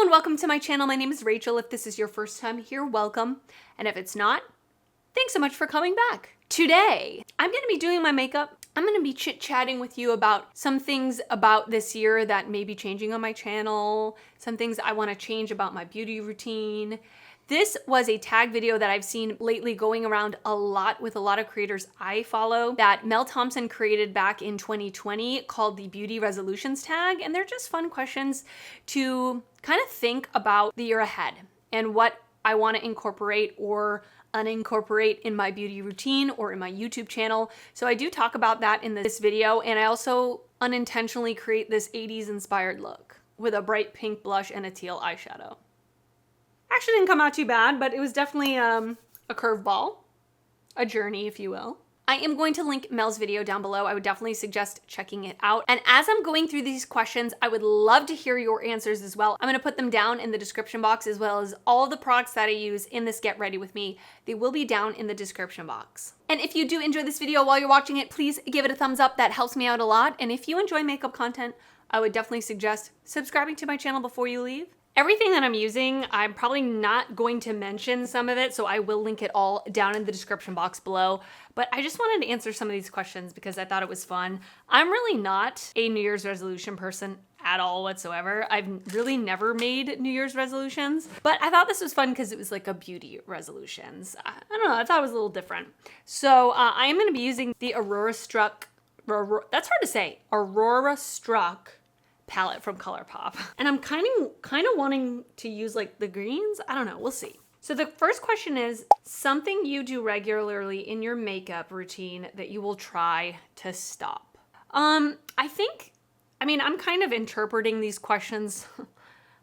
and welcome to my channel. My name is Rachel. If this is your first time here, welcome. And if it's not, thanks so much for coming back. Today, I'm gonna be doing my makeup. I'm gonna be chit-chatting with you about some things about this year that may be changing on my channel, some things I wanna change about my beauty routine. This was a tag video that I've seen lately going around a lot with a lot of creators I follow that Mel Thompson created back in 2020 called the Beauty Resolutions tag. And they're just fun questions to kind of think about the year ahead and what I want to incorporate or unincorporate in my beauty routine or in my YouTube channel. So I do talk about that in this video. And I also unintentionally create this 80s inspired look with a bright pink blush and a teal eyeshadow. Actually didn't come out too bad, but it was definitely a curveball, a journey, if you will. I am going to link Mel's video down below. I would definitely suggest checking it out. And as I'm going through these questions, I would love to hear your answers as well. I'm gonna put them down in the description box, as well as all the products that I use in this Get Ready With Me. They will be down in the description box. And if you do enjoy this video while you're watching it, please give it a thumbs up. That helps me out a lot. And if you enjoy makeup content, I would definitely suggest subscribing to my channel before you leave. Everything that I'm using, I'm probably not going to mention some of it, so I will link it all down in the description box below. But I just wanted to answer some of these questions because I thought it was fun. I'm really not a New Year's resolution person at all whatsoever. I've really never made New Year's resolutions, but I thought this was fun because it was like a beauty resolutions. I don't know, I thought it was a little different. So I am gonna be using the Aurora Struck palette from ColourPop. And I'm kind of wanting to use like the greens. I don't know, we'll see. So the first question is something you do regularly in your makeup routine that you will try to stop. I'm kind of interpreting these questions.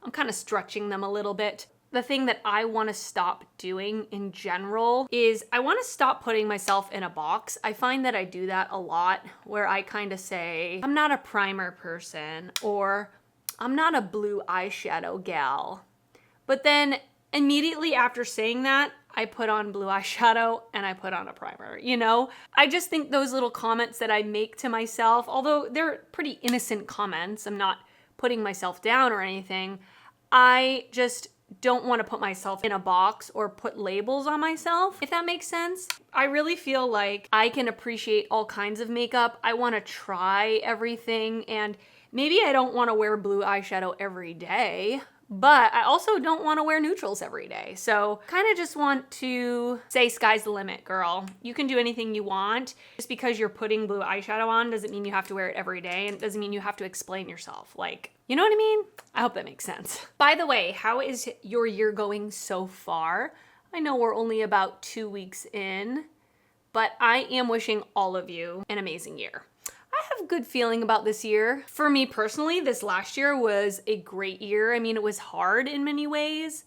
I'm kind of stretching them a little bit. The thing that I want to stop doing in general is I want to stop putting myself in a box. I find that I do that a lot where I kind of say, I'm not a primer person or I'm not a blue eyeshadow gal. But then immediately after saying that, I put on blue eyeshadow and I put on a primer, you know? I just think those little comments that I make to myself, although they're pretty innocent comments, I'm not putting myself down or anything, I just don't want to put myself in a box or put labels on myself, if that makes sense. I really feel like I can appreciate all kinds of makeup. I want to try everything, and maybe I don't want to wear blue eyeshadow every day, but I also don't want to wear neutrals every day. So kind of just want to say sky's the limit, girl. You can do anything you want. Just because you're putting blue eyeshadow on doesn't mean you have to wear it every day, and it doesn't mean you have to explain yourself. Like, you know what I mean? I hope that makes sense. By the way, how is your year going so far? I know we're only about 2 weeks in, but I am wishing all of you an amazing year. I have a good feeling about this year. For me personally, this last year was a great year. I mean, it was hard in many ways,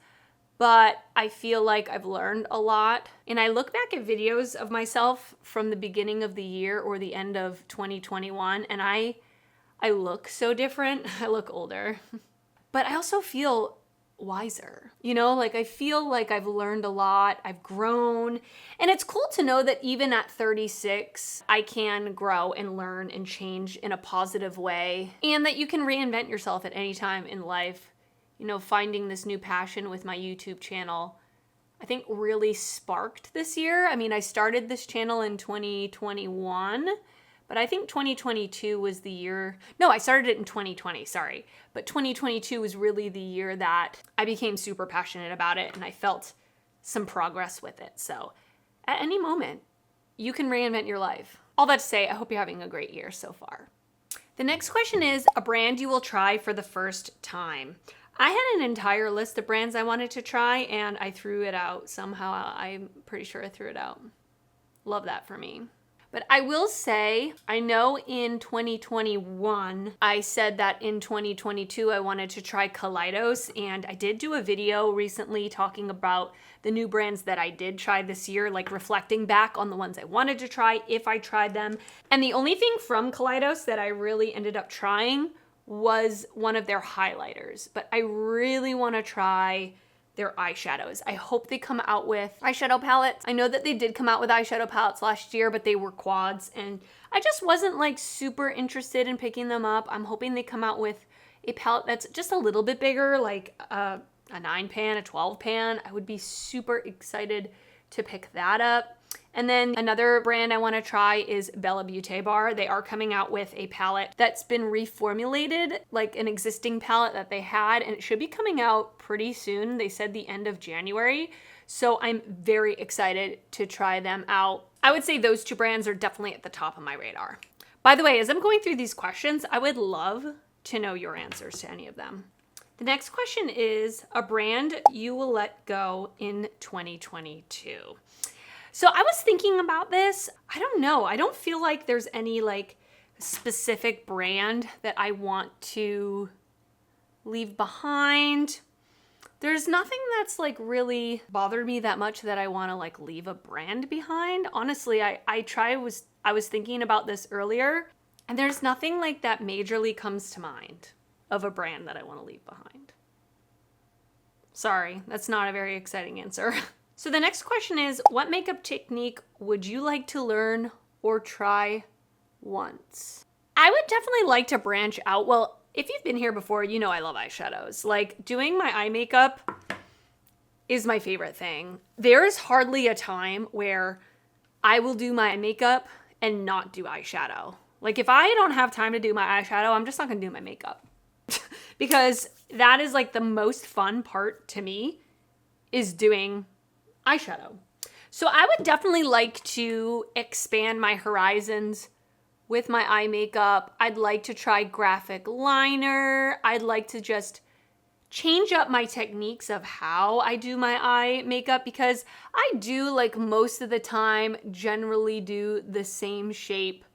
but I feel like I've learned a lot. And I look back at videos of myself from the beginning of the year or the end of 2021, and I look so different. I look older, but I also feel wiser. You know, like I feel like I've learned a lot, I've grown, and it's cool to know that even at 36, I can grow and learn and change in a positive way, and that you can reinvent yourself at any time in life. You know, finding this new passion with my YouTube channel, I think really sparked this year. I mean, I started this channel in 2021, but I think 2022 was the year, no, I started it in 2020, sorry. But 2022 was really the year that I became super passionate about it and I felt some progress with it. So at any moment, you can reinvent your life. All that to say, I hope you're having a great year so far. The next question is a brand you will try for the first time. I had an entire list of brands I wanted to try and I threw it out somehow. I'm pretty sure I threw it out. Love that for me. But I will say, I know in 2021, I said that in 2022, I wanted to try Kaleidos, and I did do a video recently talking about the new brands that I did try this year, like reflecting back on the ones I wanted to try if I tried them. And the only thing from Kaleidos that I really ended up trying was one of their highlighters, but I really want to try their eyeshadows. I hope they come out with eyeshadow palettes. I know that they did come out with eyeshadow palettes last year, but they were quads and I just wasn't like super interested in picking them up. I'm hoping they come out with a palette that's just a little bit bigger, like a 9 pan, a 12 pan, I would be super excited to pick that up. And then another brand I want to try is Bella Beauty Bar. They are coming out with a palette that's been reformulated, like an existing palette that they had, and it should be coming out pretty soon. They said the end of January. So I'm very excited to try them out. I would say those two brands are definitely at the top of my radar. By the way, as I'm going through these questions, I would love to know your answers to any of them. The next question is a brand you will let go in 2022. So I was thinking about this. I don't know. I don't feel like there's any like specific brand that I want to leave behind. There's nothing that's like really bothered me that much that I want to like leave a brand behind. Honestly, I was thinking about this earlier, and there's nothing like that majorly comes to mind of a brand that I want to leave behind. Sorry, that's not a very exciting answer. So the next question is, what makeup technique would you like to learn or try once? I would definitely like to branch out. Well, if you've been here before, you know I love eyeshadows. Like, doing my eye makeup is my favorite thing. There's hardly a time where I will do my makeup and not do eyeshadow. Like, if I don't have time to do my eyeshadow, I'm just not gonna do my makeup. Because that is like the most fun part to me, is doing eyeshadow. So I would definitely like to expand my horizons with my eye makeup. I'd like to try graphic liner. I'd like to just change up my techniques of how I do my eye makeup, because I do, like, most of the time generally do the same shape,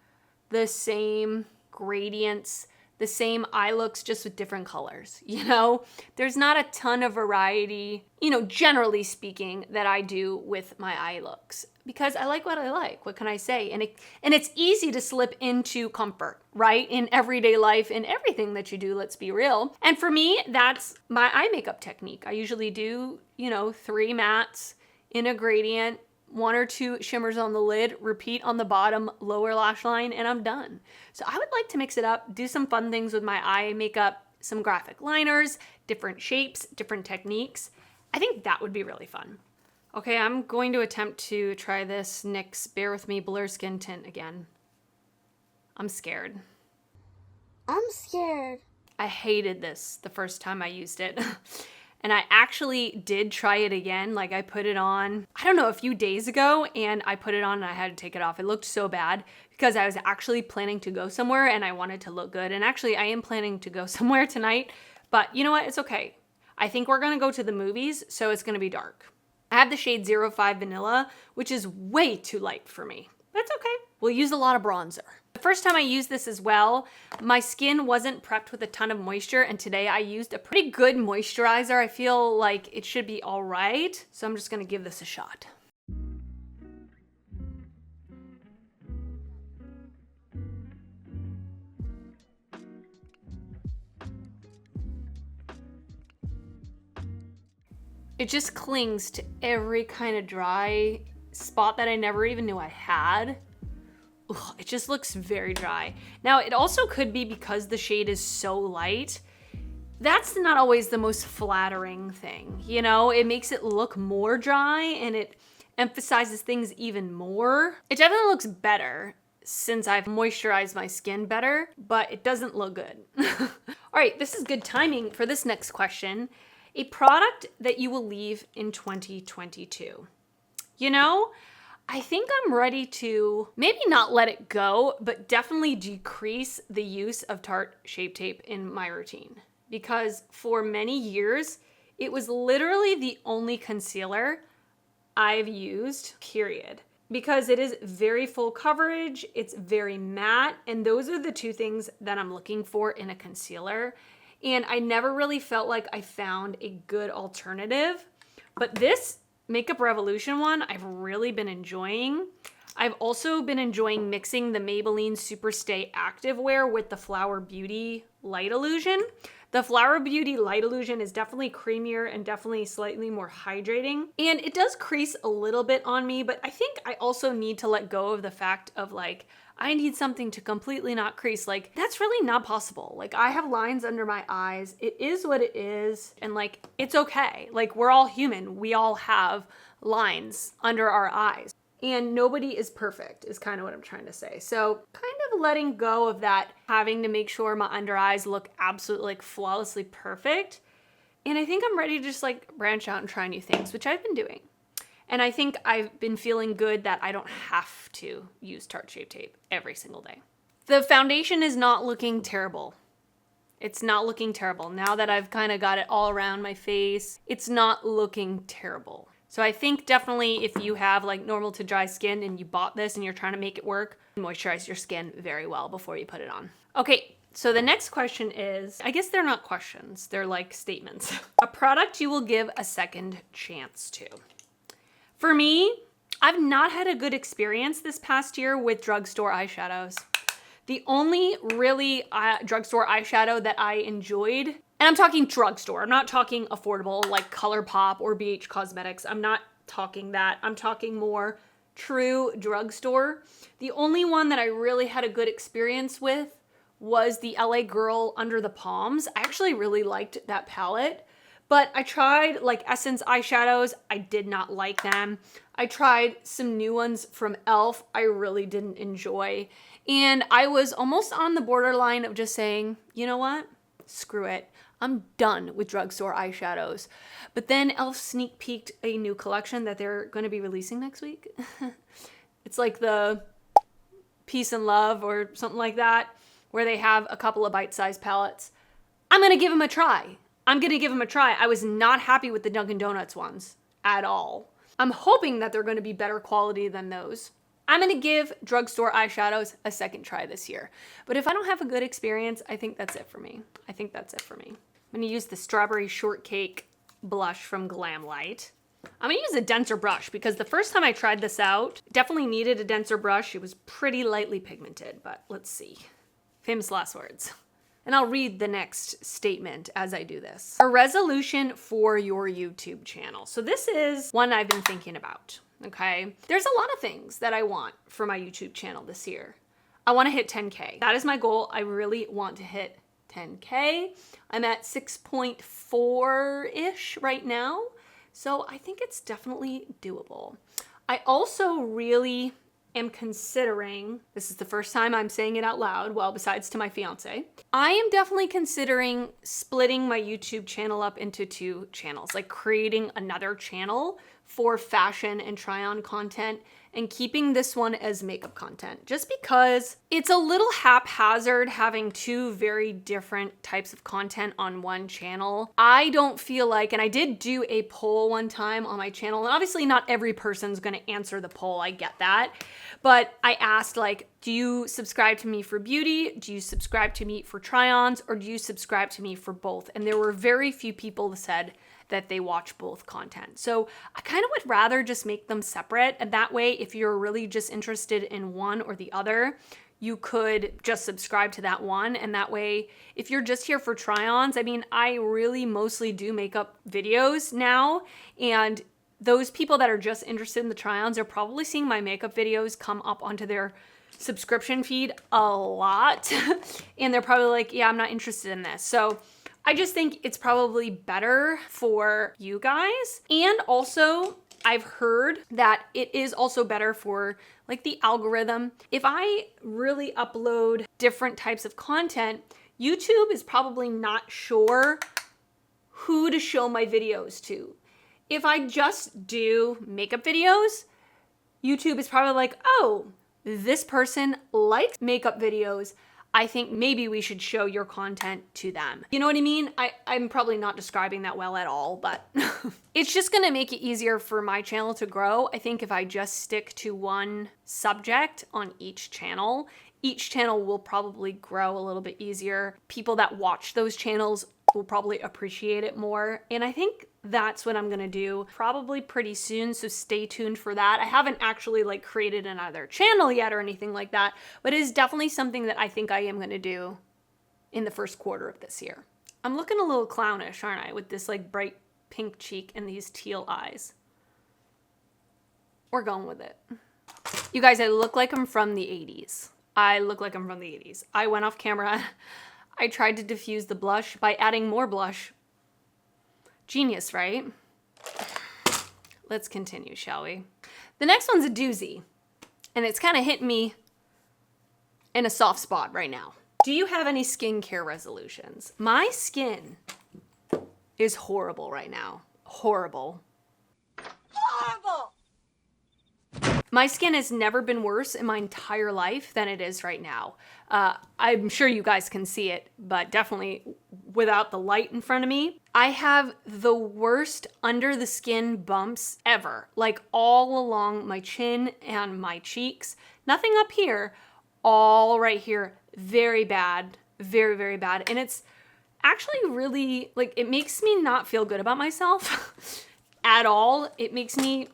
the same gradients, the same eye looks, just with different colors, you know? There's not a ton of variety, you know, generally speaking, that I do with my eye looks, because I like what I like. What can I say? And it's easy to slip into comfort, right? In everyday life, in everything that you do, let's be real. And for me, that's my eye makeup technique. I usually do, you know, 3 mattes in a gradient, 1 or 2 shimmers on the lid, repeat on the bottom lower lash line, and I'm done. So I would like to mix it up, do some fun things with my eye makeup, some graphic liners, different shapes, different techniques. I think that would be really fun. Okay, I'm going to attempt to try this NYX Bare With Me Blur Skin Tint again. I'm scared. I'm scared. I hated this the first time I used it. And I actually did try it again. Like, I put it on, I don't know, a few days ago, and I put it on and I had to take it off. It looked so bad because I was actually planning to go somewhere and I wanted to look good. And actually, I am planning to go somewhere tonight, but you know what? It's okay. I think we're gonna go to the movies, so it's gonna be dark. I have the shade 05 Vanilla, which is way too light for me. That's okay. We'll use a lot of bronzer. The first time I used this as well, my skin wasn't prepped with a ton of moisture, and today I used a pretty good moisturizer. I feel like it should be all right, so I'm just gonna give this a shot. It just clings to every kind of dry spot that I never even knew I had. Ugh, it just looks very dry. Now, it also could be because the shade is so light. That's not always the most flattering thing, you know? It makes it look more dry and it emphasizes things even more. It definitely looks better since I've moisturized my skin better, but it doesn't look good. All right, this is good timing for this next question. A product that you will leave in 2022. You know, I think I'm ready to maybe not let it go, but definitely decrease the use of Tarte Shape Tape in my routine. Because for many years, it was literally the only concealer I've used, period. Because it is very full coverage, it's very matte, and those are the two things that I'm looking for in a concealer. And I never really felt like I found a good alternative. But this Makeup Revolution one, I've really been enjoying. I've also been enjoying mixing the Maybelline Superstay Activewear with the Flower Beauty Light Illusion. The Flower Beauty Light Illusion is definitely creamier and definitely slightly more hydrating. And it does crease a little bit on me, but I think I also need to let go of the fact of like, I need something to completely not crease. Like, that's really not possible. Like, I have lines under my eyes. It is what it is. And like, it's okay. Like, we're all human. We all have lines under our eyes. And nobody is perfect is kind of what I'm trying to say. So kind of letting go of that, having to make sure my under eyes look absolutely like flawlessly perfect. And I think I'm ready to just like branch out and try new things, which I've been doing. And I think I've been feeling good that I don't have to use Tarte Shape Tape every single day. The foundation is not looking terrible. It's not looking terrible. Now that I've kind of got it all around my face, it's not looking terrible. So I think definitely if you have like normal to dry skin and you bought this and you're trying to make it work, moisturize your skin very well before you put it on. Okay, so the next question is, I guess they're not questions, they're like statements. A product you will give a second chance to. For me, I've not had a good experience this past year with drugstore eyeshadows. The only really drugstore eyeshadow that I enjoyed, and I'm talking drugstore, I'm not talking affordable like ColourPop or BH Cosmetics. I'm not talking that. I'm talking more true drugstore. The only one that I really had a good experience with was the LA Girl Under the Palms. I actually really liked that palette. But I tried like Essence eyeshadows. I did not like them. I tried some new ones from e.l.f. I really didn't enjoy. And I was almost on the borderline of just saying, you know what? Screw it. I'm done with drugstore eyeshadows. But then e.l.f. sneak peeked a new collection that they're going to be releasing next week. It's like the Peace and Love or something like that, where they have a couple of bite-sized palettes. I'm going to give them a try. I was not happy with the Dunkin' Donuts ones at all. I'm hoping that they're going to be better quality than those. I'm going to give drugstore eyeshadows a second try this year. But if I don't have a good experience, I think that's it for me. I'm going to use the Strawberry Shortcake blush from Glamlite. I'm going to use a denser brush because the first time I tried this out, definitely needed a denser brush. It was pretty lightly pigmented, but let's see. Famous last words. And I'll read the next statement as I do this. A resolution for your YouTube channel. So this is one I've been thinking about, okay? There's a lot of things that I want for my YouTube channel this year. I want to hit 10K. That is my goal. I really want to hit 10K. I'm at 6.4-ish right now. So I think it's definitely doable. I also really am considering, this is the first time I'm saying it out loud, well, besides to my fiance, I am definitely considering splitting my YouTube channel up into 2 channels, like creating another channel for fashion and try-on content and keeping this one as makeup content, just because it's a little haphazard having 2 very different types of content on one channel. I don't feel like, and I did do a poll one time on my channel, and obviously not every person's gonna answer the poll, I get that, but I asked like, do you subscribe to me for beauty? Do you subscribe to me for try-ons? Or do you subscribe to me for both? And there were very few people that said that they watch both content. So I kind of would rather just make them separate. And that way, if you're really just interested in one or the other, you could just subscribe to that one. And that way, if you're just here for try-ons, I mean, I really mostly do makeup videos now. And those people that are just interested in the try-ons are probably seeing my makeup videos come up onto their subscription feed a lot. And they're probably like, yeah, I'm not interested in this. So I just think it's probably better for you guys. And also, I've heard that it is also better for like the algorithm. If I really upload different types of content, YouTube is probably not sure who to show my videos to. If I just do makeup videos, YouTube is probably like, oh, this person likes makeup videos. I think maybe we should show your content to them. You know what I mean? I'm probably not describing that well at all, but it's just gonna make it easier for my channel to grow. I think if I just stick to one subject on each channel will probably grow a little bit easier. People that watch those channels will probably appreciate it more. And I think that's what I'm gonna do probably pretty soon, so stay tuned for that. I haven't actually like created another channel yet or anything like that, but it is definitely something that I think I am gonna do in the first quarter of this year. I'm looking a little clownish, aren't I, with this like bright pink cheek and these teal eyes. We're going with it. You guys, I look like I'm from the 80s. I look like I'm from the 80s. I went off camera. I tried to diffuse the blush by adding more blush. Genius, right? Let's continue, shall we? The next one's a doozy, and it's kind of hit me in a soft spot right now. Do you have any skincare resolutions? My skin is horrible right now. Horrible. Horrible! My skin has never been worse in my entire life than it is right now. I'm sure you guys can see it, but definitely without the light in front of me. I have the worst under the skin bumps ever, like all along my chin and my cheeks. Nothing up here, all right here. Very bad, very, very bad. And it's actually really, like, it makes me not feel good about myself at all. It makes me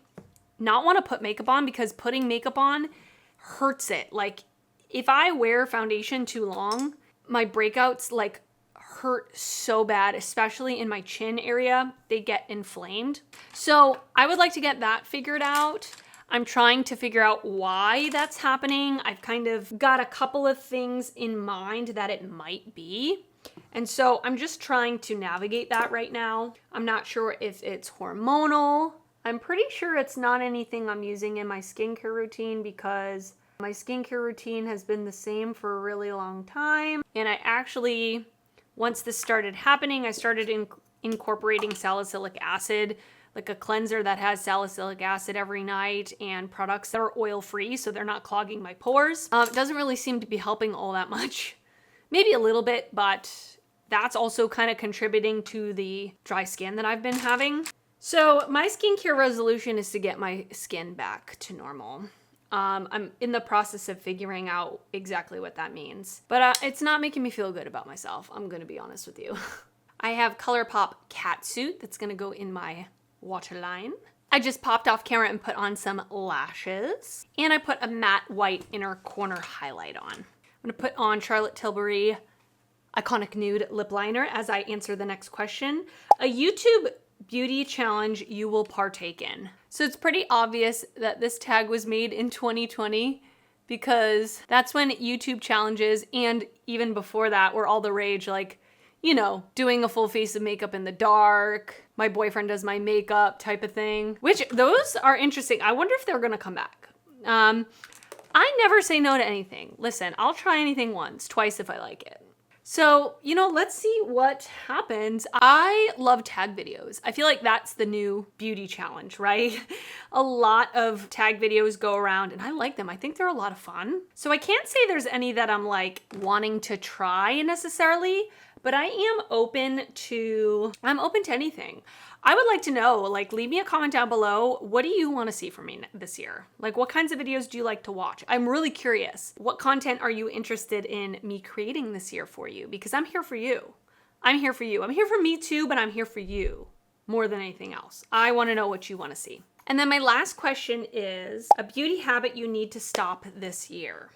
not want to put makeup on because putting makeup on hurts it. Like, if I wear foundation too long, my breakouts like hurt so bad, especially in my chin area. They get inflamed. So I would like to get that figured out. I'm trying to figure out why that's happening. I've kind of got a couple of things in mind that it might be. And so I'm just trying to navigate that right now. I'm not sure if it's hormonal. I'm pretty sure it's not anything I'm using in my skincare routine because my skincare routine has been the same for a really long time. And I actually, once this started happening, I started incorporating salicylic acid, like a cleanser that has salicylic acid every night, and products that are oil-free so they're not clogging my pores. It doesn't really seem to be helping all that much. Maybe a little bit, but that's also kind of contributing to the dry skin that I've been having. So my skincare resolution is to get my skin back to normal. I'm in the process of figuring out exactly what that means, but it's not making me feel good about myself. I'm gonna be honest with you. I have ColourPop Catsuit that's gonna go in my waterline. I just popped off camera and put on some lashes, and I put a matte white inner corner highlight on. I'm gonna put on Charlotte Tilbury Iconic Nude Lip Liner as I answer the next question. A YouTube beauty challenge you will partake in. So it's pretty obvious that this tag was made in 2020 because that's when YouTube challenges, and even before that, were all the rage, like, you know, doing a full face of makeup in the dark, my boyfriend does my makeup type of thing, which those are interesting. I wonder if they're gonna come back. I never say no to anything. Listen, I'll try anything once, twice if I like it. So, you know, let's see what happens. I love tag videos. I feel like that's the new beauty challenge, right? A lot of tag videos go around and I like them. I think they're a lot of fun. So I can't say there's any that I'm like wanting to try necessarily, but I am open to anything. I would like to know, like, leave me a comment down below. What do you want to see from me this year? Like, what kinds of videos do you like to watch? I'm really curious. What content are you interested in me creating this year for you? Because I'm here for you. I'm here for you. I'm here for me too, but I'm here for you more than anything else. I want to know what you want to see. And then my last question is a beauty habit you need to stop this year.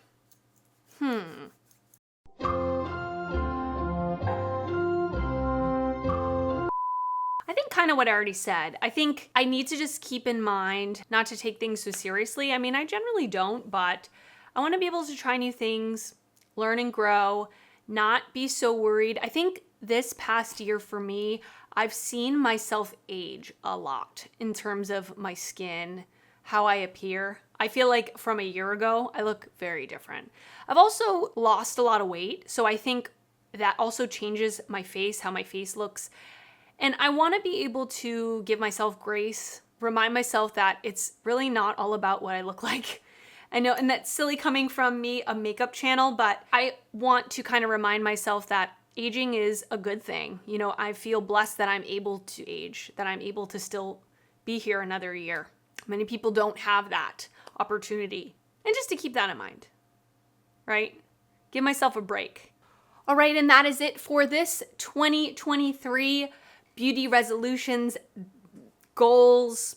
I think kind of what I already said. I think I need to just keep in mind not to take things so seriously. I mean, I generally don't, but I want to be able to try new things, learn and grow, not be so worried. I think this past year for me, I've seen myself age a lot in terms of my skin, how I appear. I feel like from a year ago, I look very different. I've also lost a lot of weight, so I think that also changes my face, how my face looks. And I want to be able to give myself grace, remind myself that it's really not all about what I look like. I know, and that's silly coming from me, a makeup channel, but I want to kind of remind myself that aging is a good thing. You know, I feel blessed that I'm able to age, that I'm able to still be here another year. Many people don't have that opportunity. And just to keep that in mind, right? Give myself a break. All right, and that is it for this 2023 beauty resolutions, goals,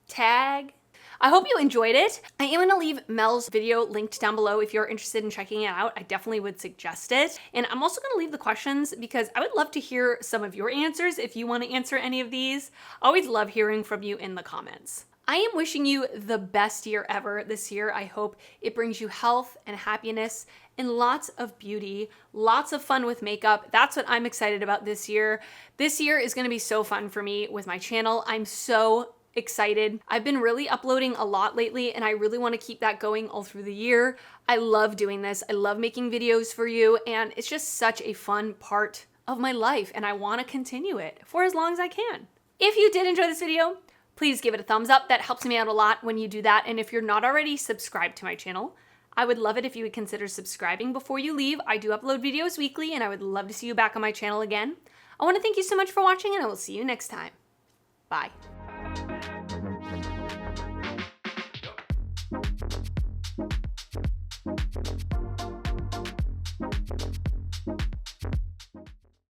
tag. I hope you enjoyed it. I am gonna leave Mel's video linked down below if you're interested in checking it out. I definitely would suggest it. And I'm also gonna leave the questions because I would love to hear some of your answers if you wanna answer any of these. I always love hearing from you in the comments. I am wishing you the best year ever this year. I hope it brings you health and happiness and lots of beauty, lots of fun with makeup. That's what I'm excited about this year. This year is gonna be so fun for me with my channel. I'm so excited. I've been really uploading a lot lately and I really wanna keep that going all through the year. I love doing this. I love making videos for you and it's just such a fun part of my life and I wanna continue it for as long as I can. If you did enjoy this video, please give it a thumbs up. That helps me out a lot when you do that. And if you're not already subscribed to my channel, I would love it if you would consider subscribing before you leave. I do upload videos weekly and I would love to see you back on my channel again. I want to thank you so much for watching and I will see you next time. Bye.